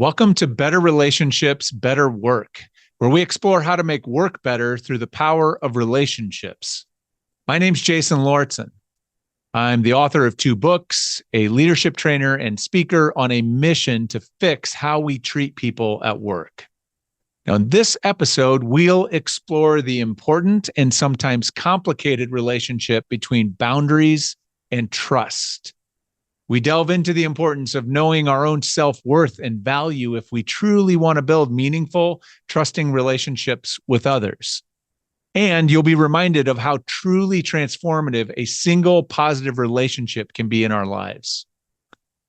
Welcome to Better Relationships, Better Work, where we explore how to make work better through the power of relationships. My name's Jason Lauritsen. I'm the author of 2 books, a leadership trainer and speaker on a mission to fix how we treat people at work. Now, in this episode, we'll explore the important and sometimes complicated relationship between boundaries and trust. We delve into the importance of knowing our own self-worth and value if we truly want to build meaningful, trusting relationships with others. And you'll be reminded of how truly transformative a single positive relationship can be in our lives.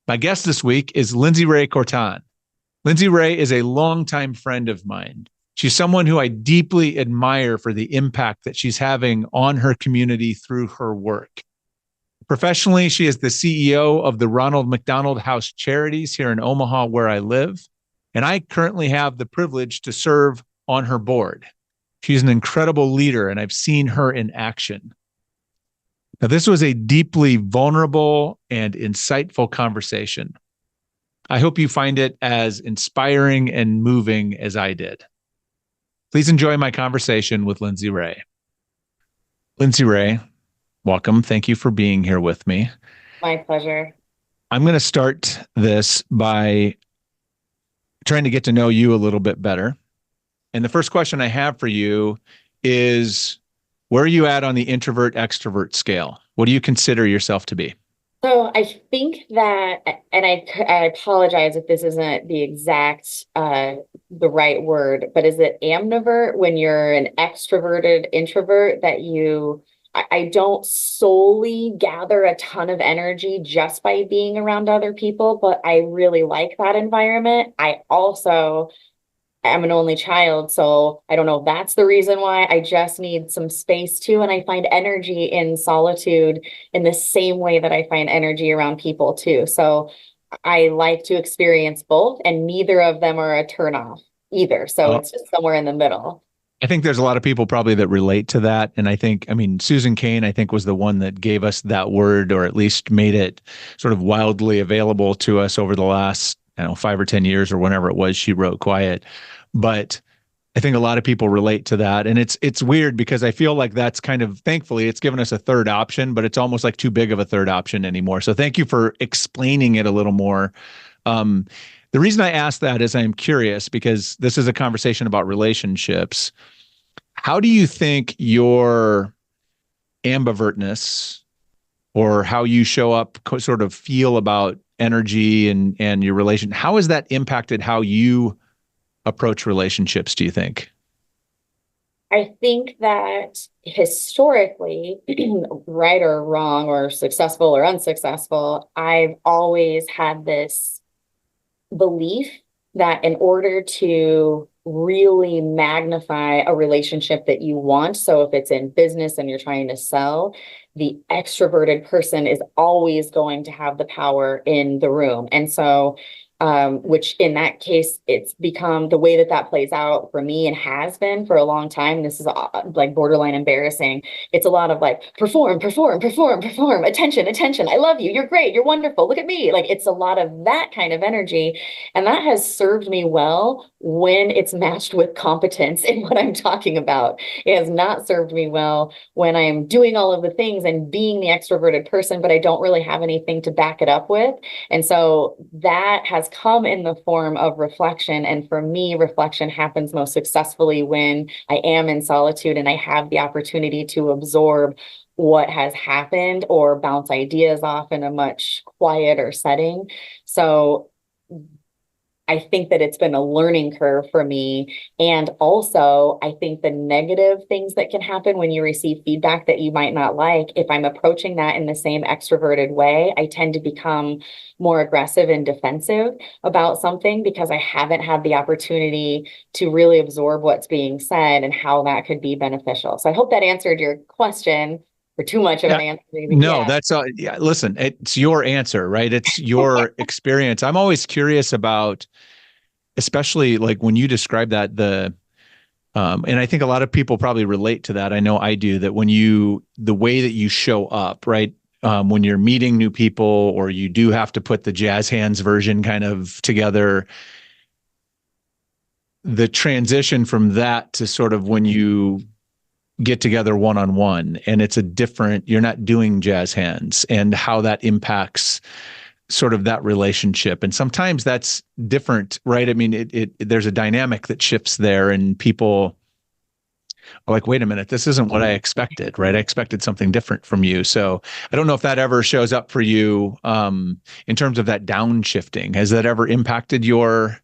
My guest this week is Lindsey Rai Kortan. Lindsey Rai is a longtime friend of mine. She's someone who I deeply admire for the impact that she's having on her community through her work. Professionally, she is the CEO of the Ronald McDonald House Charities here in Omaha, where I live, and I currently have the privilege to serve on her board. She's an incredible leader, and I've seen her in action. Now, this was a deeply vulnerable and insightful conversation. I hope you find it as inspiring and moving as I did. Please enjoy my conversation with Lindsey Rai. Lindsey Rai, welcome. Thank you for being here with me. My pleasure. I'm going to start this by trying to get to know you a little bit better. And the first question I have for you is, where are you at on the introvert-extrovert scale? What do you consider yourself to be? So I think that, and I apologize if this isn't the exact, the right word, but is it amnivert when you're an extroverted introvert that I don't solely gather a ton of energy just by being around other people, but I really like that environment. I also am an only child, so I don't know if that's the reason why. I just need some space too, and I find energy in solitude in the same way that I find energy around people too. So I like to experience both, and neither of them are a turnoff either. So it's just somewhere in the middle. I think there's a lot of people probably that relate to that. And I mean, Susan Cain, I think, was the one that gave us that word, or at least made it sort of wildly available to us over the last, 5 or 10 years or whenever it was she wrote Quiet. But I think a lot of people relate to that. And it's weird because I feel like that's kind of, thankfully, it's given us a third option, but it's almost like too big of a third option anymore. So thank you for explaining it a little more. The reason I ask that is I'm curious, because this is a conversation about relationships. How do you think your ambivertness, or how you show up, sort of feel about energy and your relation, how has that impacted how you approach relationships, do you think? I think that historically, right or wrong, or successful or unsuccessful, I've always had this belief that in order to really magnify a relationship that you want, so if it's in business and you're trying to sell, the extroverted person is always going to have the power in the room. And so which in that case, it's become the way that that plays out for me, and has been for a long time. This is like borderline embarrassing. It's a lot of like, perform, perform, perform, perform, attention, attention. I love you. You're great. You're wonderful. Look at me. Like, it's a lot of that kind of energy. And that has served me well when it's matched with competence in what I'm talking about. It has not served me well when I'm doing all of the things and being the extroverted person, but I don't really have anything to back it up with. And so that has come in the form of reflection. And for me, reflection happens most successfully when I am in solitude and I have the opportunity to absorb what has happened or bounce ideas off in a much quieter setting. So I think that it's been a learning curve for me. And also, I think the negative things that can happen when you receive feedback that you might not like, if I'm approaching that in the same extroverted way, I tend to become more aggressive and defensive about something because I haven't had the opportunity to really absorb what's being said and how that could be beneficial. So I hope that answered your question. Or too much of an answer. Maybe. No, that's yeah. Listen, it's your answer, right? It's your experience. I'm always curious about, especially like when you describe that, and I think a lot of people probably relate to that. I know I do, that when the way that you show up, right? When you're meeting new people, or you do have to put the jazz hands version kind of together, the transition from that to sort of when you get together one-on-one and it's a different, you're not doing jazz hands, and how that impacts sort of that relationship. And sometimes that's different, right? I mean, there's a dynamic that shifts there, and people are like, wait a minute, this isn't what I expected, right? I expected something different from you. So I don't know if that ever shows up for you in terms of that downshifting. Has that ever impacted your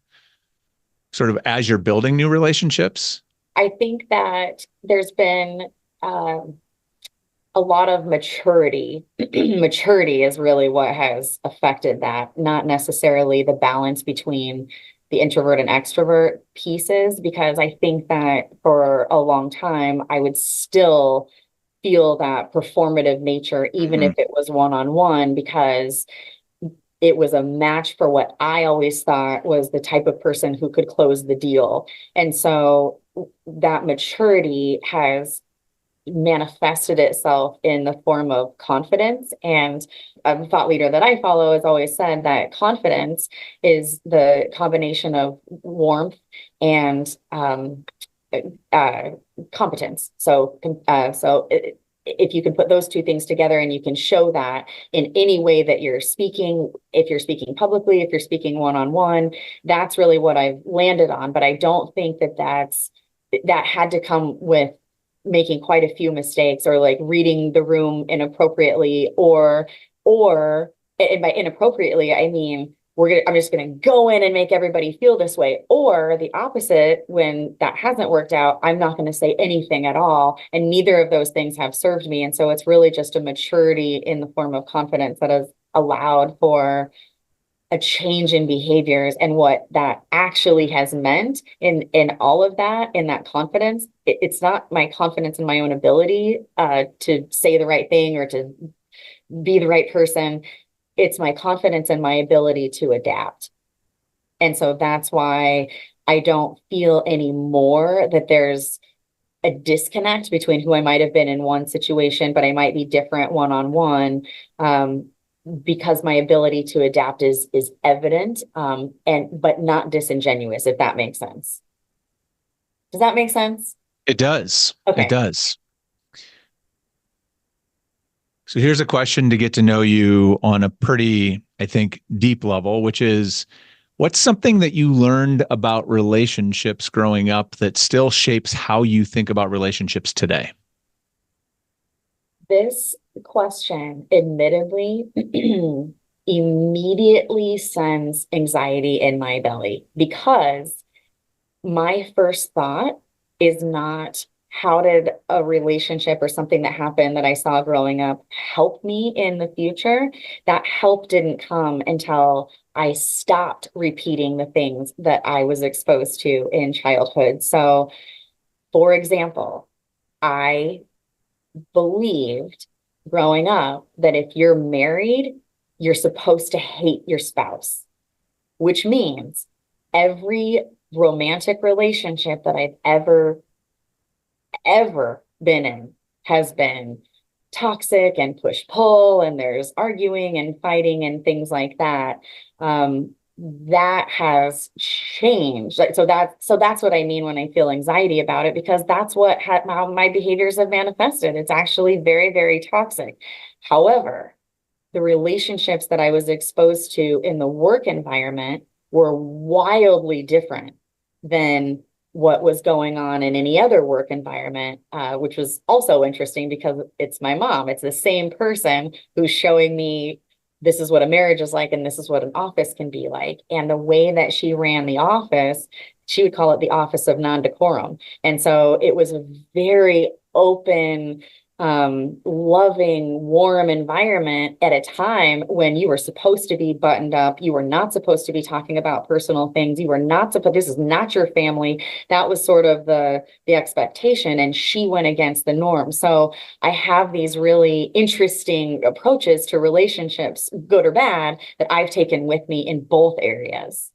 sort of as you're building new relationships? I think that there's been a lot of maturity. Maturity is really what has affected that, not necessarily the balance between the introvert and extrovert pieces, because I think that for a long time, I would still feel that performative nature, even if it was one-on-one, because it was a match for what I always thought was the type of person who could close the deal. And so that maturity has manifested itself in the form of confidence. And a thought leader that I follow has always said that confidence is the combination of warmth and competence. If you can put those two things together and you can show that in any way that you're speaking, if you're speaking publicly, if you're speaking one-on-one, that's really what I've landed on. But I don't think that had to come with making quite a few mistakes, or like reading the room inappropriately, or and by inappropriately, I mean, I'm just going to go in and make everybody feel this way. Or the opposite, when that hasn't worked out, I'm not going to say anything at all. And neither of those things have served me. And so it's really just a maturity in the form of confidence that has allowed for a change in behaviors. And what that actually has meant in all of that, in that confidence, it's not my confidence in my own ability to say the right thing or to be the right person. It's my confidence in my ability to adapt. And so that's why I don't feel anymore that there's a disconnect between who I might have been in one situation, but I might be different one-on-one, because my ability to adapt is evident, but not disingenuous, if that makes sense. Does that make sense? It does. Okay. It does. So here's a question to get to know you on a pretty, I think, deep level, which is, what's something that you learned about relationships growing up that still shapes how you think about relationships today? This question, admittedly, immediately sends anxiety in my belly, because my first thought is not, how did a relationship or something that happened that I saw growing up help me in the future? That help didn't come until I stopped repeating the things that I was exposed to in childhood. So, for example, I believed growing up that if you're married, you're supposed to hate your spouse, which means every romantic relationship that I've ever been in has been toxic and push-pull, and there's arguing and fighting and things like that. That has changed. So that's what I mean when I feel anxiety about it, because that's how my behaviors have manifested. It's actually very, very toxic. However, the relationships that I was exposed to in the work environment were wildly different than what was going on in any other work environment, which was also interesting because it's my mom. It's the same person who's showing me this is what a marriage is like, and this is what an office can be like. And the way that she ran the office, she would call it the office of non-decorum. And so it was a very open, loving, warm environment at a time when you were supposed to be buttoned up. You were not supposed to be talking about personal things. You were not supposed, this is not your family. That was sort of the expectation. And she went against the norm. So I have these really interesting approaches to relationships, good or bad, that I've taken with me in both areas.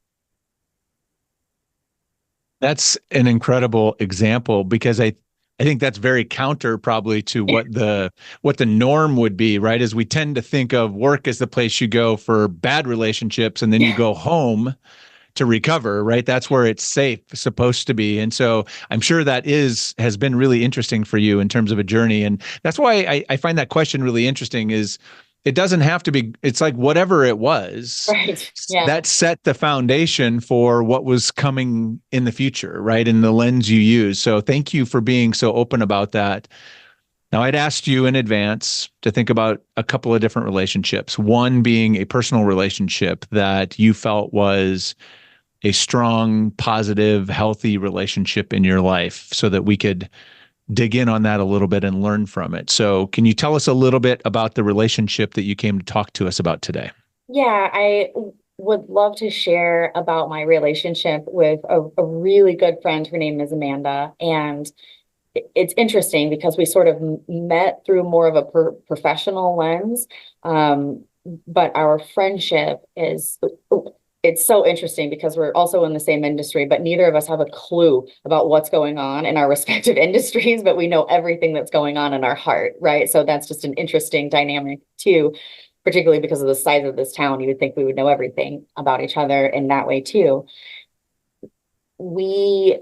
That's an incredible example, because I think that's very counter probably to what the norm would be, right? As we tend to think of work as the place you go for bad relationships, and then you go home to recover, right? That's where it's safe, supposed to be. And so I'm sure that has been really interesting for you in terms of a journey. And that's why I find that question really interesting is it doesn't have to be, it's like whatever it was, Right. Yeah. that set the foundation for what was coming in the future, right? In the lens you use. So thank you for being so open about that. Now, I'd asked you in advance to think about a couple of different relationships, one being a personal relationship that you felt was a strong, positive, healthy relationship in your life so that we could dig in on that a little bit and learn from it. So, can you tell us a little bit about the relationship that you came to talk to us about today? Yeah, would love to share about my relationship with a really good friend. Her name is Amanda. And it's interesting because we sort of met through more of a professional lens. But our friendship it's so interesting because we're also in the same industry, but neither of us have a clue about what's going on in our respective industries, but we know everything that's going on in our heart, right? So that's just an interesting dynamic too, particularly because of the size of this town. You would think we would know everything about each other in that way too. We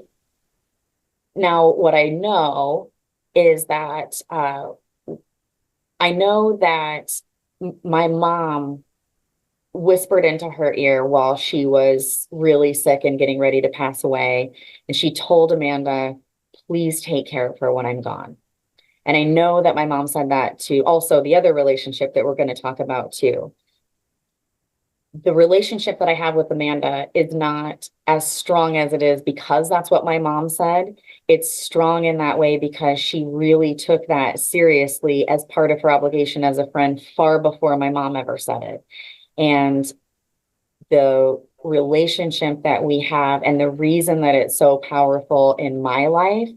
Now, what I know is that I know that my mom whispered into her ear while she was really sick and getting ready to pass away. And she told Amanda, please take care of her when I'm gone. And I know that my mom said that to also the other relationship that we're going to talk about too. The relationship that I have with Amanda is not as strong as it is because that's what my mom said. It's strong in that way because she really took that seriously as part of her obligation as a friend far before my mom ever said it. And the relationship that we have and the reason that it's so powerful in my life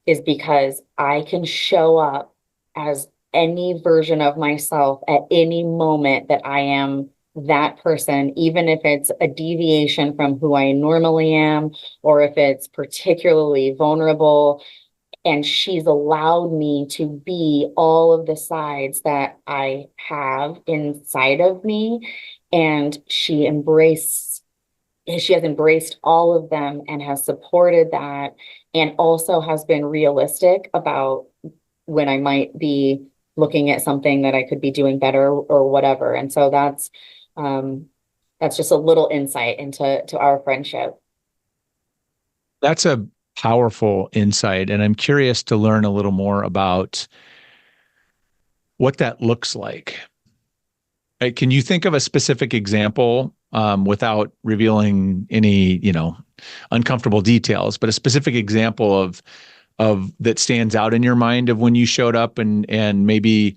is because I can show up as any version of myself at any moment that I am that person, even if it's a deviation from who I normally am, or if it's particularly vulnerable. And she's allowed me to be all of the sides that I have inside of me. And she has embraced all of them and has supported that, and also has been realistic about when I might be looking at something that I could be doing better or whatever. And so that's just a little insight into our friendship. That's a powerful insight. And I'm curious to learn a little more about what that looks like. Can you think of a specific example without revealing any, uncomfortable details, but a specific example of that stands out in your mind of when you showed up and maybe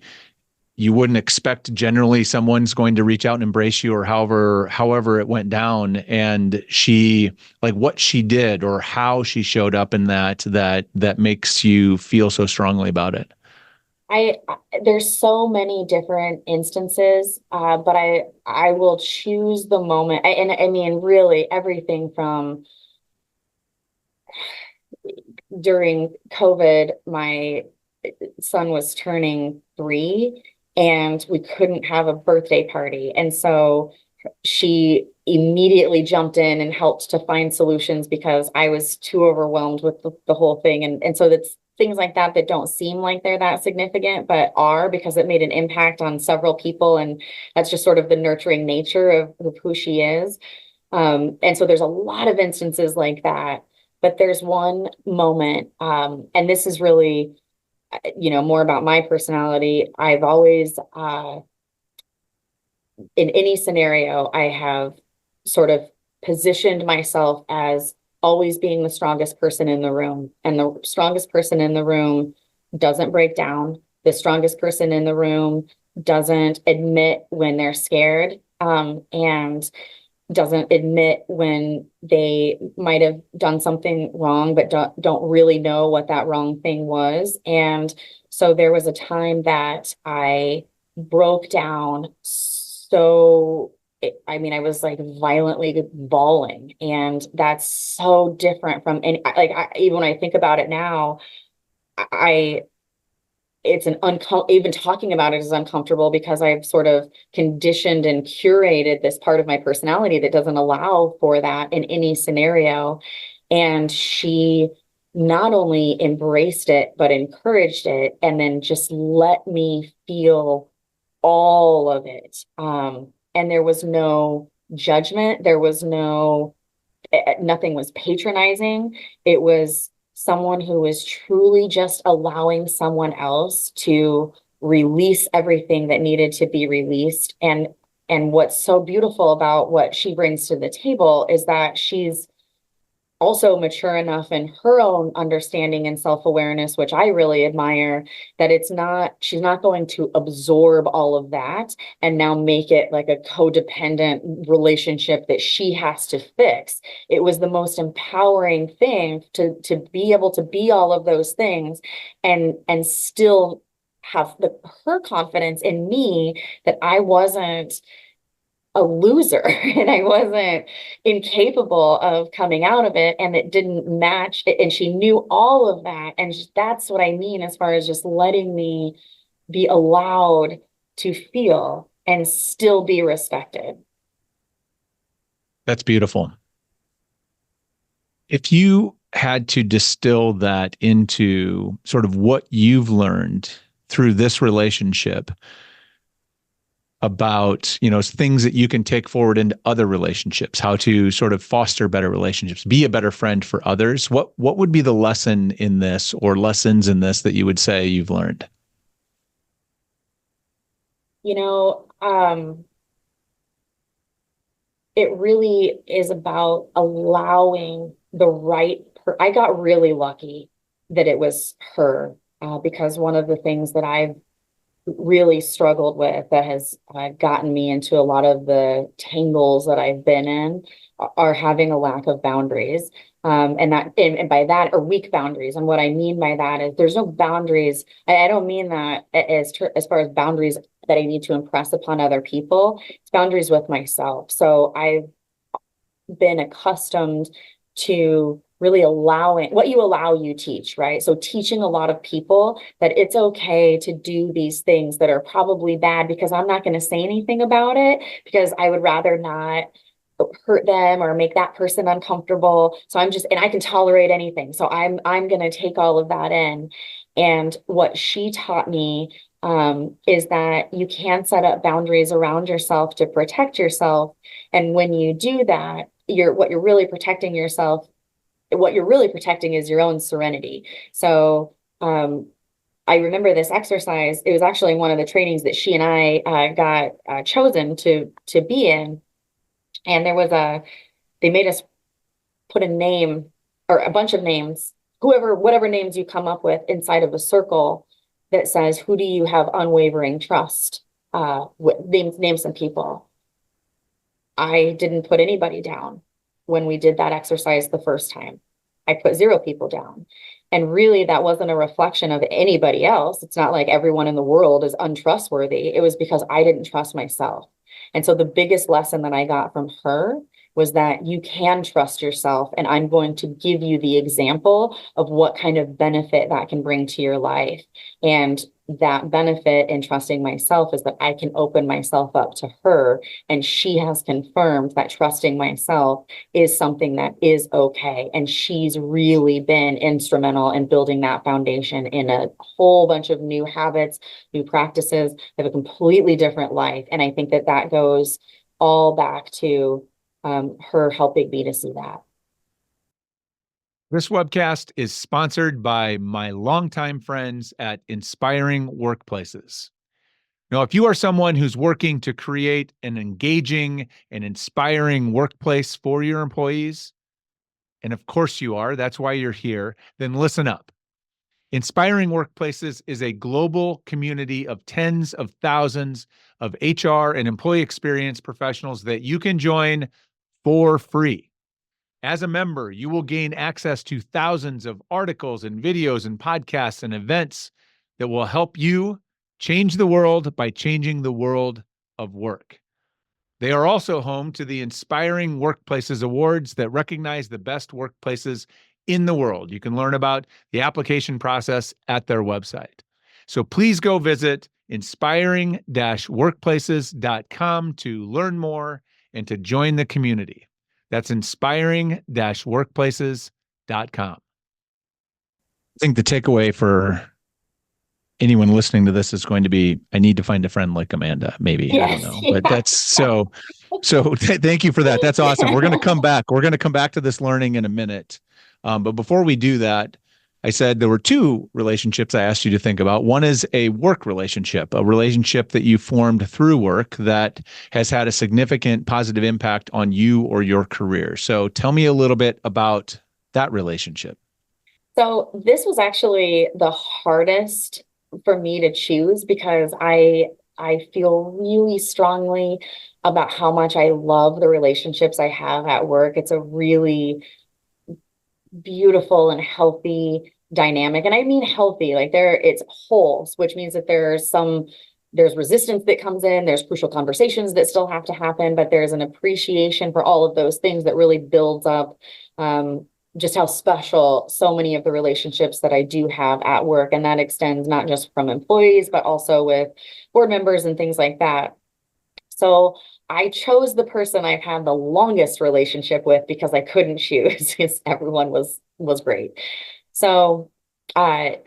you wouldn't expect generally someone's going to reach out and embrace you or however it went down, and she, like, what she did or how she showed up in that makes you feel so strongly about it. I There's so many different instances, but I will choose the moment. And I mean, really, everything from during COVID, my son was turning 3, and we couldn't have a birthday party, and so she immediately jumped in and helped to find solutions because I was too overwhelmed with the whole thing. And so that's things like that that don't seem like they're that significant, but are, because it made an impact on several people. And that's just sort of the nurturing nature of who she is. And so there's a lot of instances like that. But there's one moment, and this is really, more about my personality. I've always, in any scenario, I have sort of positioned myself as always being the strongest person in the room. And the strongest person in the room doesn't break down. The strongest person in the room doesn't admit when they're scared, and doesn't admit when they might have done something wrong, but don't really know what that wrong thing was. And so there was a time that I broke down. So, I was like violently bawling, and that's so different from any, even when I think about it now, I, even talking about it is uncomfortable because I've sort of conditioned and curated this part of my personality that doesn't allow for that in any scenario. And she not only embraced it, but encouraged it, and then just let me feel all of it. And there was no judgment. There was nothing was patronizing. It was someone who was truly just allowing someone else to release everything that needed to be released. And what's so beautiful about what she brings to the table is that she's also mature enough in her own understanding and self-awareness, which I really admire, that she's not going to absorb all of that and now make it like a codependent relationship that she has to fix. It was the most empowering thing to be able to be all of those things and still have her confidence in me that I wasn't a loser and I wasn't incapable of coming out of it, and it didn't match it. And she knew all of that. And that's what I mean as far as just letting me be allowed to feel and still be respected. That's beautiful. If you had to distill that into sort of what you've learned through this relationship about, things that you can take forward into other relationships, how to sort of foster better relationships, be a better friend for others, what would be the lesson in this or lessons in this that you would say you've learned? You know, it really is about allowing the I got really lucky that it was her, because one of the things that I've really struggled with that has gotten me into a lot of the tangles that I've been in are having a lack of boundaries. And by that are weak boundaries. And what I mean by that is there's no boundaries. I don't mean that as far as boundaries that I need to impress upon other people. It's boundaries with myself. So I've been accustomed to really allowing what you allow, you teach, right? So teaching a lot of people that it's okay to do these things that are probably bad, because I'm not going to say anything about it because I would rather not hurt them or make that person uncomfortable. So and I can tolerate anything. So I'm going to take all of that in. And what she taught me is that you can set up boundaries around yourself to protect yourself. And when you do that, what you're really protecting is your own serenity. So I remember this exercise. It was actually one of the trainings that she and I got chosen to be in. And they made us put a name or a bunch of names, whatever names you come up with, inside of a circle that says, who do you have unwavering trust? Name some people. I didn't put anybody down when we did that exercise the first time. I put 0 people down. And really, that wasn't a reflection of anybody else. It's not like everyone in the world is untrustworthy. It was because I didn't trust myself. And so the biggest lesson that I got from her was that you can trust yourself. And I'm going to give you the example of what kind of benefit that can bring to your life. And that benefit in trusting myself is that I can open myself up to her. And she has confirmed that trusting myself is something that is okay. And she's really been instrumental in building that foundation in a whole bunch of new habits, new practices, have a completely different life. And I think that goes all back to her helping me to see that. This webcast is sponsored by my longtime friends at Inspiring Workplaces. Now, if you are someone who's working to create an engaging and inspiring workplace for your employees, and of course you are, that's why you're here, then listen up. Inspiring Workplaces is a global community of tens of thousands of HR and employee experience professionals that you can join for free. As a member, you will gain access to thousands of articles and videos and podcasts and events that will help you change the world by changing the world of work. They are also home to the Inspiring Workplaces Awards that recognize the best workplaces in the world. You can learn about the application process at their website. So please go visit inspiring-workplaces.com to learn more and to join the community. That's inspiring-workplaces.com. I think the takeaway for anyone listening to this is going to be, I need to find a friend like Amanda, maybe. Yes, I don't know. But that's so thank you for that. That's awesome. We're going to come back. We're going to come back to this learning in a minute. But before we do that, I said there were two relationships I asked you to think about. One is a work relationship, a relationship that you formed through work that has had a significant positive impact on you or your career. So tell me a little bit about that relationship. So this was actually the hardest for me to choose because I feel really strongly about how much I love the relationships I have at work. It's a really beautiful and healthy dynamic. And I mean healthy, like it's whole, which means that there's resistance that comes in, there's crucial conversations that still have to happen, but there's an appreciation for all of those things that really builds up just how special so many of the relationships that I do have at work. And that extends not just from employees, but also with board members and things like that. So I chose the person I've had the longest relationship with because I couldn't choose because everyone was great. So her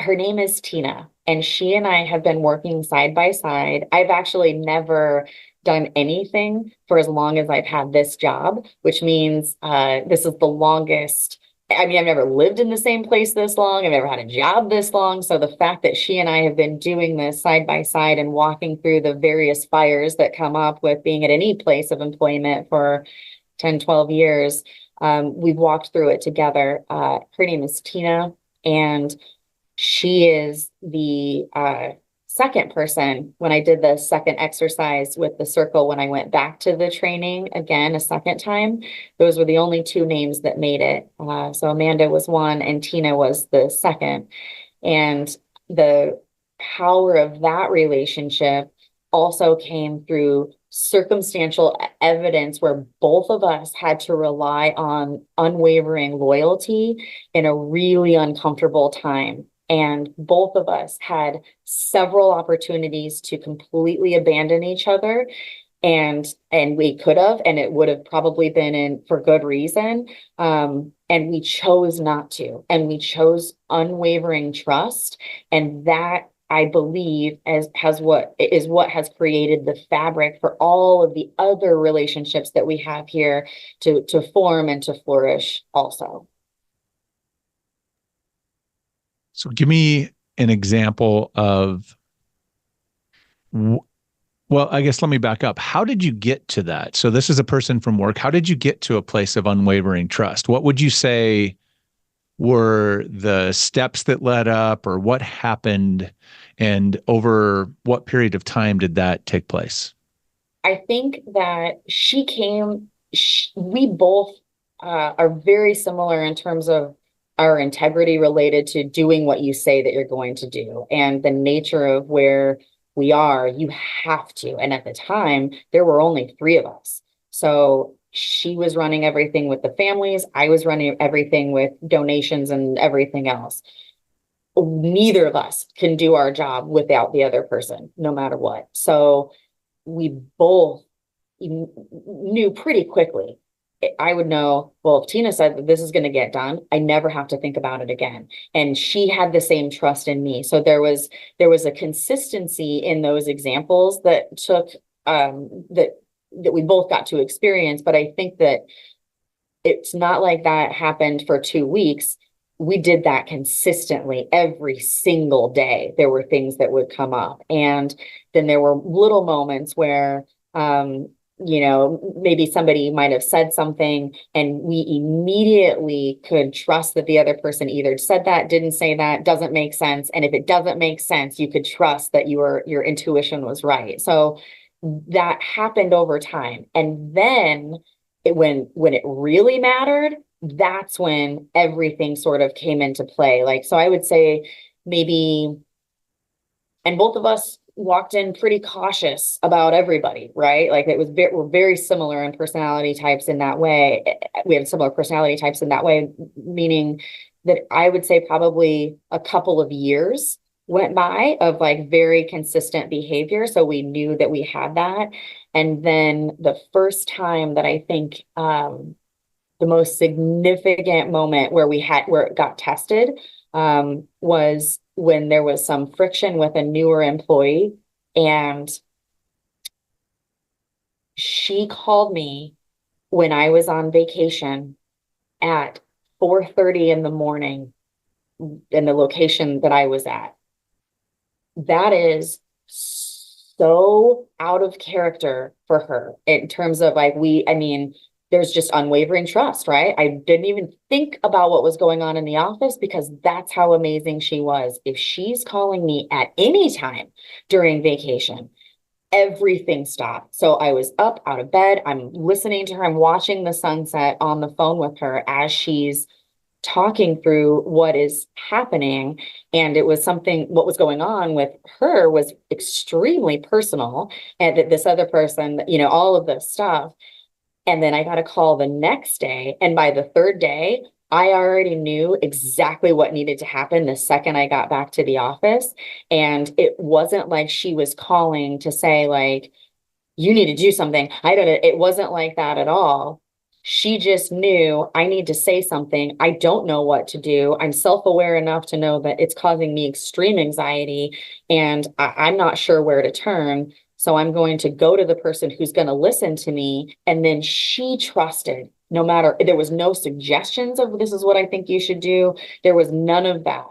name is Tina, and she and I have been working side by side. I've actually never done anything for as long as I've had this job, which means this is the longest. I mean, I've never lived in the same place this long. I've never had a job this long. So the fact that she and I have been doing this side by side and walking through the various fires that come up with being at any place of employment for 10, 12 years, we've walked through it together. Her name is Tina, and she is the second person when I did the second exercise with the circle, when I went back to the training again a second time. Those were the only two names that made it. So Amanda was one and Tina was the second. And the power of that relationship also came through circumstantial evidence where both of us had to rely on unwavering loyalty in a really uncomfortable time. And both of us had several opportunities to completely abandon each other. And we could have, and it would have probably been in for good reason. And we chose not to, and we chose unwavering trust. And that, I believe, what has created the fabric for all of the other relationships that we have here to form and to flourish also. So give me an example of, well, I guess let me back up. How did you get to that? So this is a person from work. How did you get to a place of unwavering trust? What would you say were the steps that led up, or what happened, and over what period of time did that take place? I think that we both are very similar in terms of our integrity related to doing what you say that you're going to do, and the nature of where we are, you have to. And at the time, there were only three of us. So she was running everything with the families. I was running everything with donations and everything else. Neither of us can do our job without the other person, no matter what. So we both knew pretty quickly. I would know, well, if Tina said that this is going to get done, I never have to think about it again. And she had the same trust in me. So there was a consistency in those examples that took that we both got to experience. But I think that it's not like that happened for 2 weeks. We did that consistently every single day. There were things that would come up. And then there were little moments where maybe somebody might have said something and we immediately could trust that the other person either said that, didn't say that, doesn't make sense. And if it doesn't make sense, you could trust that your intuition was right. So that happened over time. And then when it really mattered, that's when everything sort of came into play. Like, so I would say maybe, and both of us walked in pretty cautious about everybody, right? Like we're very similar in personality types in that way. We have similar personality types in that way, meaning that I would say probably a couple of years went by of like very consistent behavior. So we knew that we had that. And then the first time that I think the most significant moment where it got tested was when there was some friction with a newer employee, and she called me when I was on vacation at 4:30 in the morning in the location that I was at. That is so out of character for her in terms of like I mean, there's just unwavering trust, right? I didn't even think about what was going on in the office because that's how amazing she was. If she's calling me at any time during vacation, everything stopped. So I was up out of bed. I'm listening to her. I'm watching the sunset on the phone with her as she's talking through what is happening. And it was something, what was going on with her was extremely personal. And that this other person, all of this stuff. And then I got a call the next day. And by the third day, I already knew exactly what needed to happen the second I got back to the office. And it wasn't like she was calling to say, like, you need to do something. I don't know. It wasn't like that at all. She just knew I need to say something. I don't know what to do. I'm self-aware enough to know that it's causing me extreme anxiety and I'm not sure where to turn. So I'm going to go to the person who's going to listen to me. And then she trusted, no matter, there was no suggestions of this is what I think you should do. There was none of that.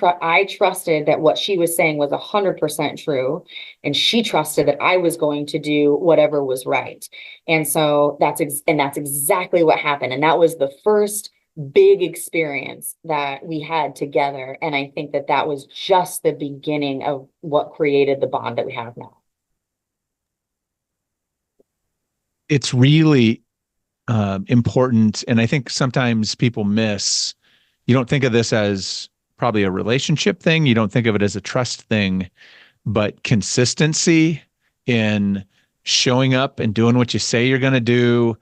I trusted that what she was saying was 100% true. And she trusted that I was going to do whatever was right. And so that's exactly what happened. And that was the first big experience that we had together. And I think that that was just the beginning of what created the bond that we have now. It's really important. And I think sometimes people miss, you don't think of this as probably a relationship thing. You don't think of it as a trust thing, but consistency in showing up and doing what you say you're going to do,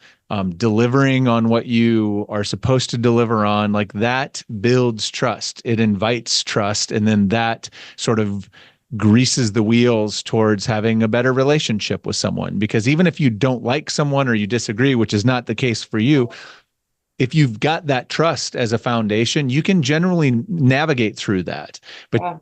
delivering on what you are supposed to deliver on, like that builds trust. It invites trust. And then that sort of greases the wheels towards having a better relationship with someone. Because even if you don't like someone or you disagree, which is not the case for you, if you've got that trust as a foundation, you can generally navigate through that. But yeah,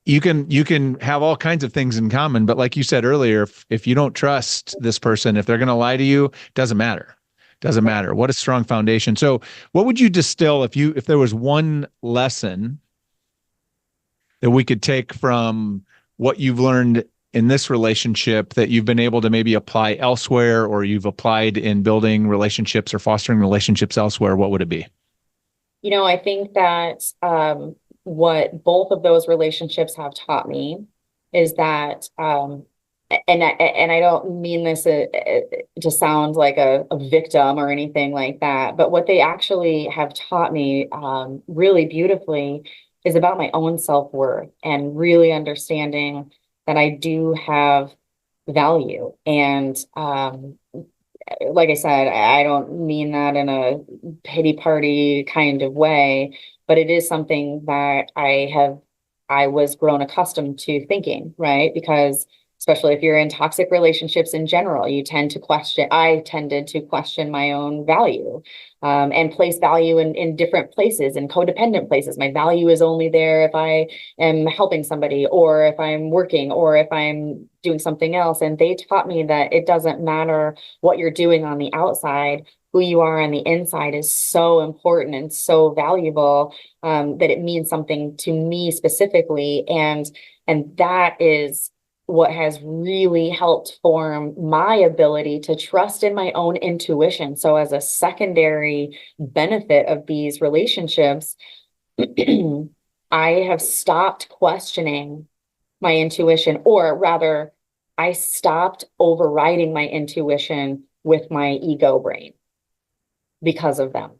you can have all kinds of things in common. But like you said earlier, if you don't trust this person, if they're going to lie to you, doesn't matter. Doesn't matter. What a strong foundation. So what would you distill if there was one lesson that we could take from what you've learned in this relationship that you've been able to maybe apply elsewhere, or you've applied in building relationships or fostering relationships elsewhere? What would it be? I think that what both of those relationships have taught me is that, and I don't mean this to sound like a victim or anything like that, but what they actually have taught me really beautifully is about my own self-worth and really understanding that I do have value. And like I said, I don't mean that in a pity party kind of way, but it is something that I was grown accustomed to thinking, right? Because especially if you're in toxic relationships in general, I tended to question my own value and place value in different places, in codependent places. My value is only there if I am helping somebody or if I'm working or if I'm doing something else. And they taught me that it doesn't matter what you're doing on the outside. Who you are on the inside is so important and so valuable that it means something to me specifically. And that is what has really helped form my ability to trust in my own intuition. So as a secondary benefit of these relationships, I have stopped questioning my intuition, or rather, I stopped overriding my intuition with my ego brain because of them.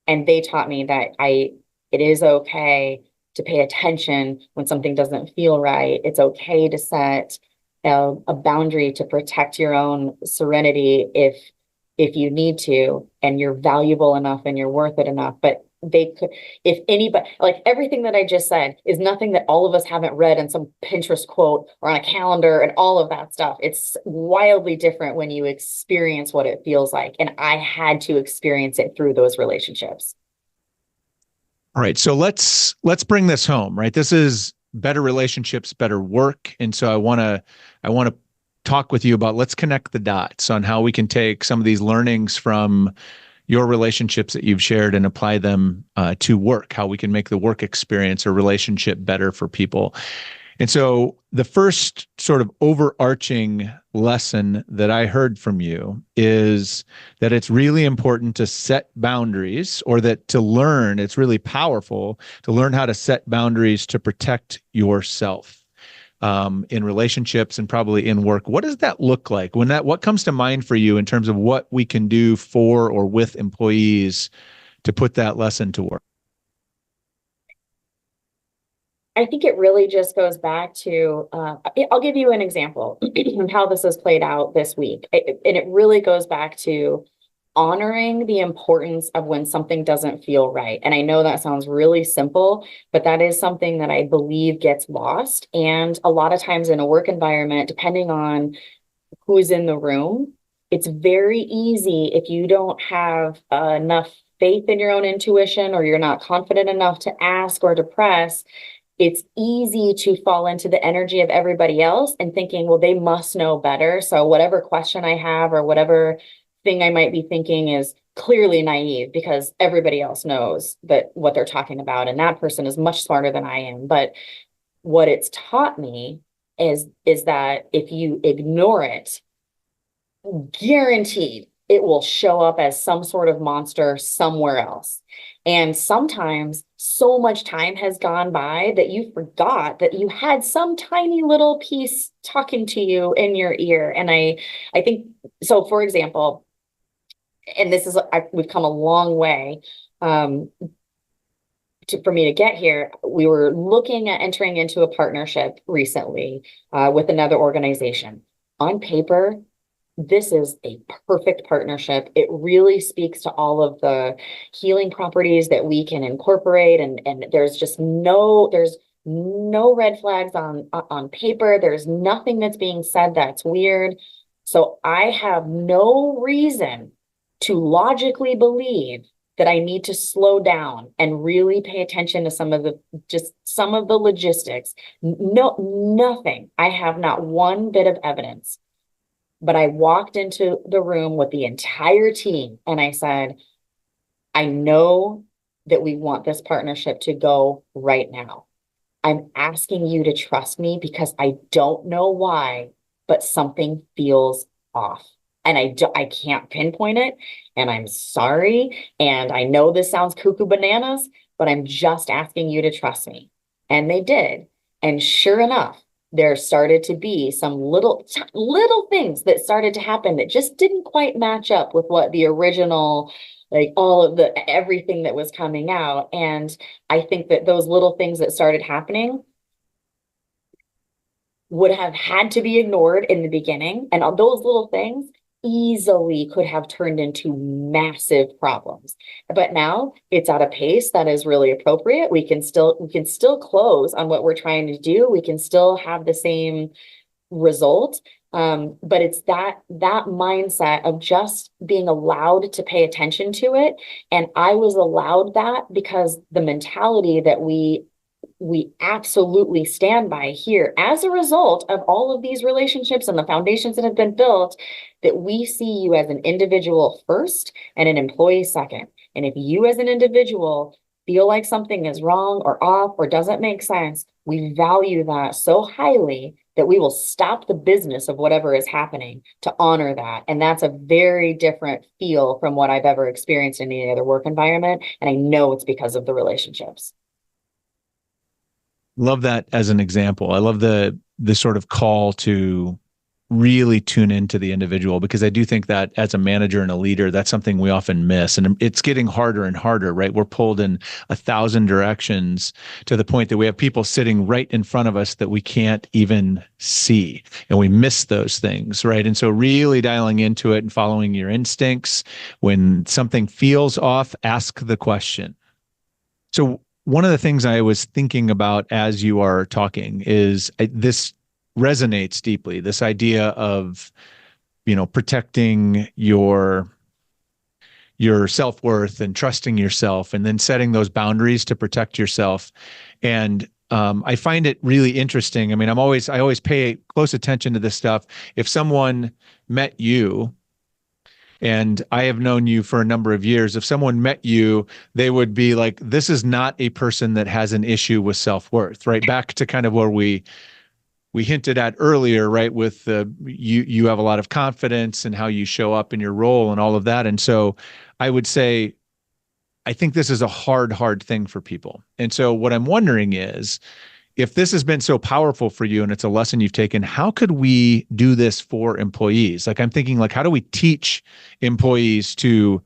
And they taught me that it is okay to pay attention when something doesn't feel right. It's okay to set a boundary to protect your own serenity if you need to, and you're valuable enough and you're worth it enough. But they could, if anybody, like everything that I just said is nothing that all of us haven't read in some Pinterest quote or on a calendar and all of that stuff. It's wildly different when you experience what it feels like. And I had to experience it through those relationships. All right. So let's bring this home, right? This is better relationships, better work. And so I want to talk with you about, let's connect the dots on how we can take some of these learnings from your relationships that you've shared and apply them to work, how we can make the work experience or relationship better for people. And so the first sort of overarching lesson that I heard from you is that it's really important to set boundaries, or that to learn, it's really powerful to learn how to set boundaries to protect yourself in relationships and probably in work. What does that look like? What comes to mind for you in terms of what we can do for or with employees to put that lesson to work? I think it really just goes back to, I'll give you an example of how this has played out this week. And it really goes back to honoring the importance of when something doesn't feel right. And I know that sounds really simple, but that is something that I believe gets lost. And a lot of times in a work environment, depending on who's in the room, it's very easy if you don't have enough faith in your own intuition, or you're not confident enough to ask or to press. It's easy to fall into the energy of everybody else and thinking, well, they must know better. So whatever question I have or whatever thing I might be thinking is clearly naive, because everybody else knows that what they're talking about, and that person is much smarter than I am. But what it's taught me is that if you ignore it, guaranteed it will show up as some sort of monster somewhere else. And sometimes so much time has gone by that you forgot that you had some tiny little piece talking to you in your ear. And I think so. For example, and this is, we've come a long way for me to get here. We were looking at entering into a partnership recently with another organization. On paper, this is a perfect partnership. It really speaks to all of the healing properties that we can incorporate. And there's no red flags on paper. There's nothing that's being said that's weird. So I have no reason to logically believe that I need to slow down and really pay attention to some of the logistics. No, nothing. I have not one bit of evidence. But I walked into the room with the entire team and I said, I know that we want this partnership to go right now. I'm asking you to trust me because I don't know why, but something feels off. And I can't pinpoint it. And I'm sorry. And I know this sounds cuckoo bananas, but I'm just asking you to trust me. And they did. And sure enough, there started to be some little things that started to happen that just didn't quite match up with what the original, like all of everything that was coming out. And I think that those little things that started happening would have had to be ignored in the beginning. And those little things easily could have turned into massive problems. But now it's at a pace that is really appropriate. We can still close on what we're trying to do. We can still have the same result. But it's that mindset of just being allowed to pay attention to it. And I was allowed that because the mentality that we absolutely stand by here as a result of all of these relationships and the foundations that have been built, that we see you as an individual first and an employee second. And if you as an individual feel like something is wrong or off or doesn't make sense, we value that so highly that we will stop the business of whatever is happening to honor that. And that's a very different feel from what I've ever experienced in any other work environment. And I know it's because of the relationships. Love that as an example. I love the sort of call to really tune into the individual, because I do think that as a manager and a leader, that's something we often miss. And it's getting harder and harder, right? We're pulled in 1,000 directions to the point that we have people sitting right in front of us that we can't even see. And we miss those things, right? And so really dialing into it and following your instincts. When something feels off, ask the question. So one of the things I was thinking about as you are talking is this resonates deeply. This idea of, protecting your self-worth and trusting yourself and then setting those boundaries to protect yourself. And I find it really interesting. I mean, I always pay close attention to this stuff. If someone met you, and I have known you for a number of years, if someone met you, they would be like, this is not a person that has an issue with self-worth, right? Back to kind of where we hinted at earlier, right? With you have a lot of confidence in how you show up in your role and all of that. And so I would say, I think this is a hard thing for people. And so what I'm wondering is, if this has been so powerful for you and it's a lesson you've taken, how could we do this for employees? Like, I'm thinking, like, how do we teach employees to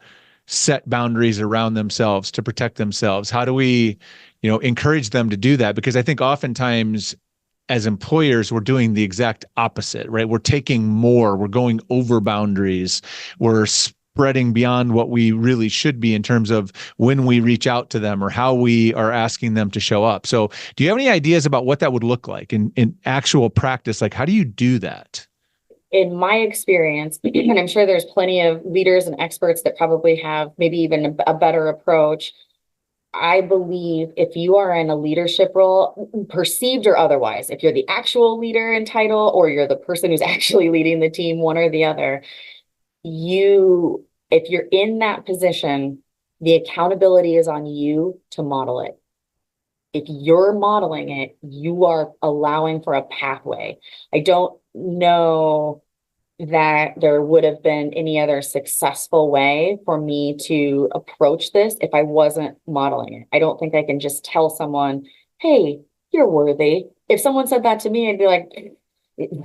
set boundaries around themselves, to protect themselves? How do we, encourage them to do that? Because I think oftentimes as employers, we're doing the exact opposite, right? We're taking more, we're going over boundaries, we're spreading beyond what we really should be in terms of when we reach out to them or how we are asking them to show up. So do you have any ideas about what that would look like in actual practice? Like, how do you do that? In my experience, and I'm sure there's plenty of leaders and experts that probably have maybe even a better approach. I believe if you are in a leadership role, perceived or otherwise, if you're the actual leader in title or you're the person who's actually leading the team, one or the other, if you're in that position, the accountability is on you to model it. If you're modeling it, you are allowing for a pathway. I don't know that there would have been any other successful way for me to approach this if I wasn't modeling it. I don't think I can just tell someone, hey, you're worthy. If someone said that to me, I'd be like,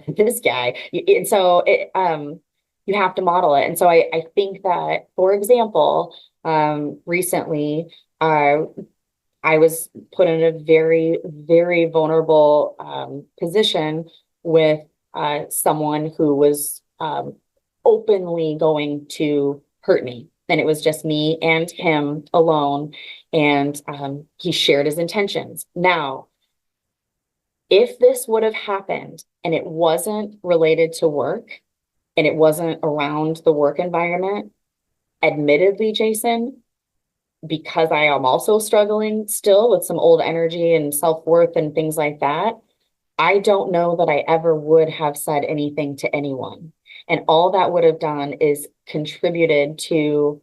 this guy. And so you have to model it. And so I think that, for example, recently, I was put in a very, very vulnerable position with someone who was openly going to hurt me. And it was just me and him alone. And he shared his intentions. Now, if this would have happened and it wasn't related to work and it wasn't around the work environment, admittedly, Jason, because I am also struggling still with some old energy and self-worth and things like that, I don't know that I ever would have said anything to anyone. And all that would have done is contributed to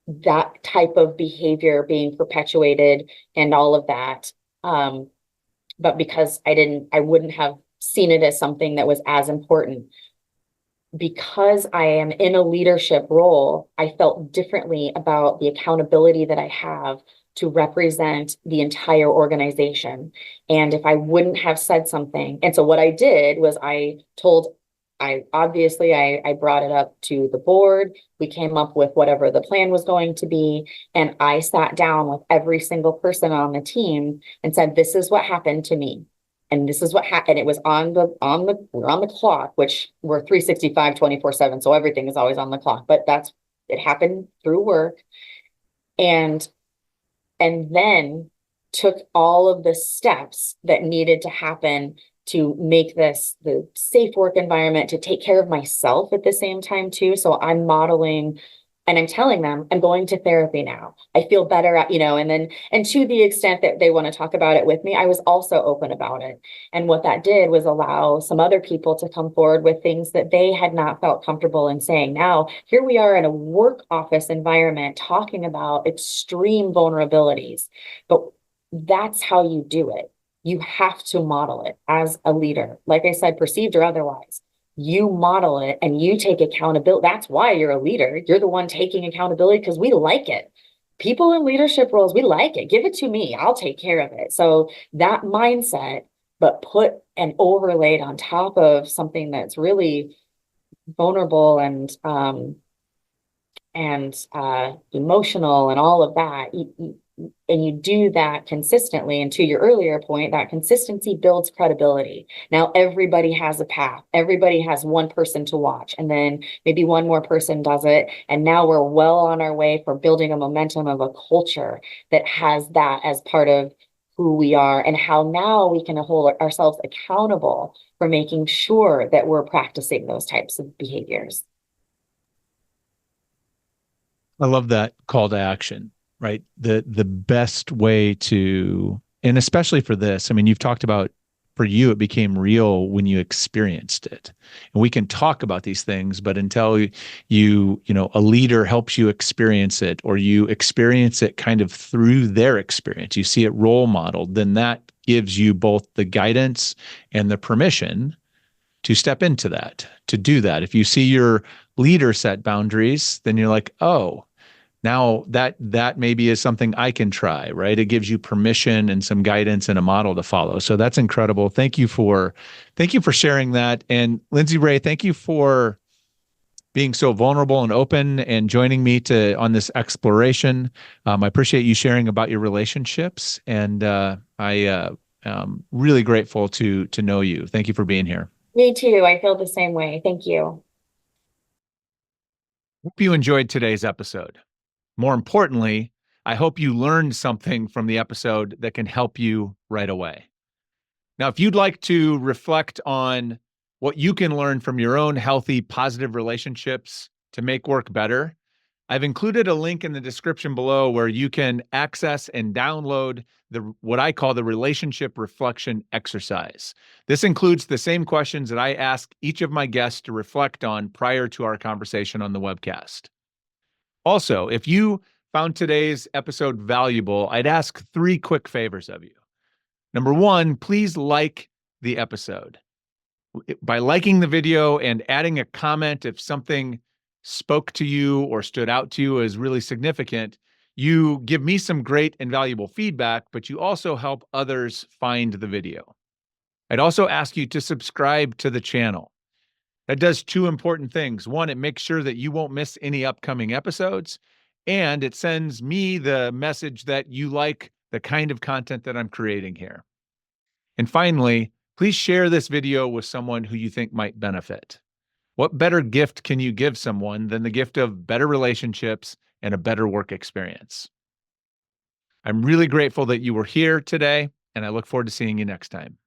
that type of behavior being perpetuated and all of that. But because I wouldn't have seen it as something that was as important. Because I am in a leadership role, I felt differently about the accountability that I have to represent the entire organization. And if I wouldn't have said something, and so what I did was I brought it up to the board. We came up with whatever the plan was going to be. And I sat down with every single person on the team and said, this is what happened to me. And this is what happened. It was we're on the clock, which we're 365, 24/7. So everything is always on the clock, but it happened through work. And then took all of the steps that needed to happen to make this the safe work environment, to take care of myself at the same time too. So I'm modeling and I'm telling them I'm going to therapy now. I feel better at, and to the extent that they want to talk about it with me, I was also open about it. And what that did was allow some other people to come forward with things that they had not felt comfortable in saying. Now, here we are in a work office environment talking about extreme vulnerabilities, but that's how you do it. You have to model it as a leader, like I said, perceived or otherwise. You model it and you take accountability. That's why you're a leader. You're the one taking accountability because we like it. People in leadership roles, we like it. Give it to me. I'll take care of it. So that mindset, but put and overlaid on top of something that's really vulnerable and and emotional and all of that. And you do that consistently. And to your earlier point, that consistency builds credibility. Now everybody has a path. Everybody has one person to watch, and then maybe one more person does it. And now we're well on our way for building a momentum of a culture that has that as part of who we are, and how now we can hold ourselves accountable for making sure that we're practicing those types of behaviors. I love that call to action, right? The best way to, and especially for this, I mean, you've talked about for you, it became real when you experienced it. And we can talk about these things, but until a leader helps you experience it, or you experience it kind of through their experience, you see it role modeled, then that gives you both the guidance and the permission to step into that, to do that. If you see your leader set boundaries, then you're like, oh, now that maybe is something I can try, right? It gives you permission and some guidance and a model to follow. So that's incredible. Thank you for sharing that. And Lindsey Rai, thank you for being so vulnerable and open and joining me on this exploration. I appreciate you sharing about your relationships, and I am really grateful to know you. Thank you for being here. Me too. I feel the same way. Thank you. Hope you enjoyed today's episode. More importantly, I hope you learned something from the episode that can help you right away. Now, if you'd like to reflect on what you can learn from your own healthy, positive relationships to make work better, I've included a link in the description below where you can access and download what I call the relationship reflection exercise. This includes the same questions that I ask each of my guests to reflect on prior to our conversation on the webcast. Also, if you found today's episode valuable, I'd ask 3 quick favors of you. Number 1, please like the episode. By liking the video and adding a comment if something spoke to you or stood out to you as really significant, you give me some great and valuable feedback, but you also help others find the video. I'd also ask you to subscribe to the channel. That does 2 important things. 1, it makes sure that you won't miss any upcoming episodes, and it sends me the message that you like the kind of content that I'm creating here. And finally, please share this video with someone who you think might benefit. What better gift can you give someone than the gift of better relationships and a better work experience? I'm really grateful that you were here today, and I look forward to seeing you next time.